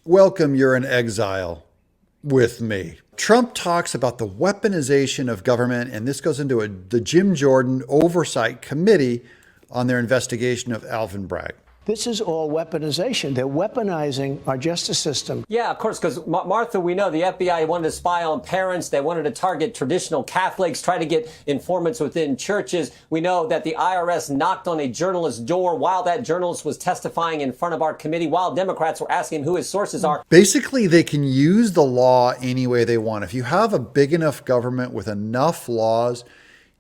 Welcome, you're in exile with me. Trump talks about the weaponization of government, and this goes into the Jim Jordan Oversight Committee on their investigation of Alvin Bragg. This is all weaponization. They're weaponizing our justice system. Yeah, of course, because Martha, we know the FBI wanted to spy on parents. They wanted to target traditional Catholics, try to get informants within churches. We know that the IRS knocked on a journalist's door while that journalist was testifying in front of our committee, while Democrats were asking who his sources are. Basically, they can use the law any way they want. If you have a big enough government with enough laws,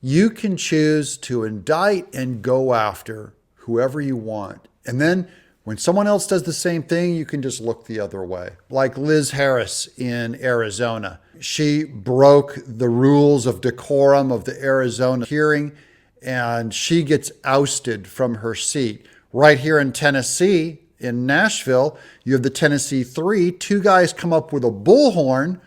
you can choose to indict and go after whoever you want. And then when someone else does the same thing, you can just look the other way. Like Liz Harris in Arizona. She broke the rules of decorum of the Arizona hearing, and she gets ousted from her seat. Right here in Tennessee, in Nashville, you have the Tennessee Three. Two guys come up with a bullhorn,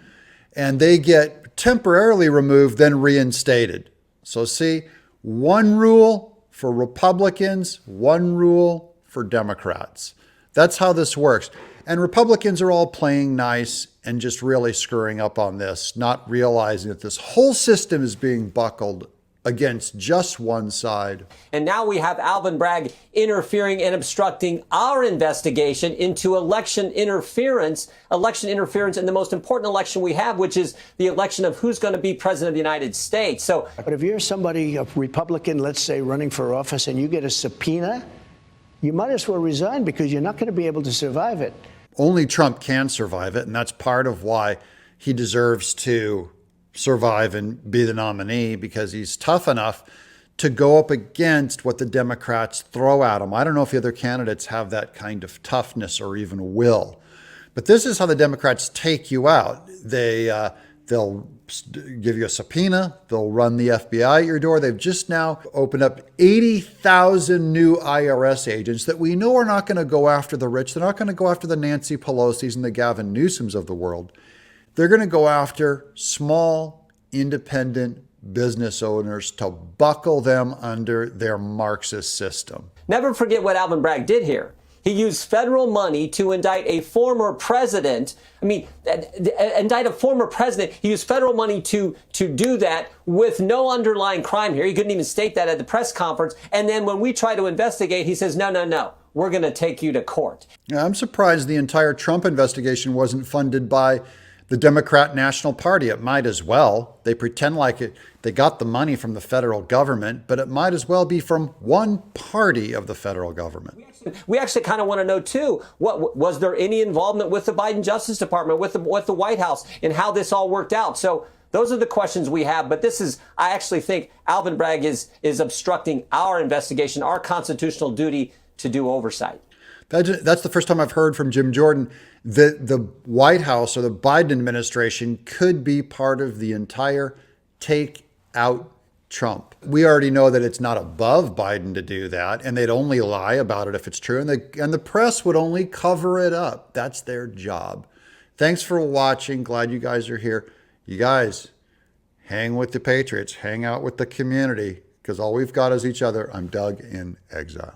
and they get temporarily removed, then reinstated. So see, one rule for Republicans, one rule for Democrats. That's how this works. And Republicans are all playing nice and just really screwing up on this, not realizing that this whole system is being buckled against just one side. And now we have Alvin Bragg interfering and obstructing our investigation into election interference in the most important election we have, which is the election of who's going to be president of the United States. So, but if you're somebody, a Republican, let's say, running for office, and you get a subpoena, you might as well resign, because you're not going to be able to survive it. Only Trump can survive it, and that's part of why he deserves to survive and be the nominee, because he's tough enough to go up against what the Democrats throw at him. I don't know if the other candidates have that kind of toughness or even will. But this is how the Democrats take you out. They'll give you a subpoena. They'll run the FBI at your door. They've just now opened up 80,000 new IRS agents that we know are not going to go after the rich. They're not going to go after the Nancy Pelosi's and the Gavin Newsoms of the world. They're going to go after small, independent business owners to buckle them under their Marxist system. never forget what Alvin Bragg did here. He used federal money to indict a former president. Indict a former president. He used federal money to do that with no underlying crime here. He couldn't even state that at the press conference. And then when we try to investigate, he says, no, we're going to take you to court. Yeah, I'm surprised the entire Trump investigation wasn't funded by the Democrat National Party. It might as well. They pretend like they got the money from the federal government, but it might as well be from one party of the federal government. We actually kind of want to know, too, was there any involvement with the Biden Justice Department, with the White House, and how this all worked out? So those are the questions we have. But I actually think Alvin Bragg is obstructing our investigation, our constitutional duty to do oversight. That's the first time I've heard from Jim Jordan that the White House or the Biden administration could be part of the entire take out Trump. We already know that it's not above Biden to do that, and they'd only lie about it if it's true, and the press would only cover it up. That's their job. Thanks for watching. Glad you guys are here. You guys, hang with the Patriots. Hang out with the community, because all we've got is each other. I'm Doug in exile.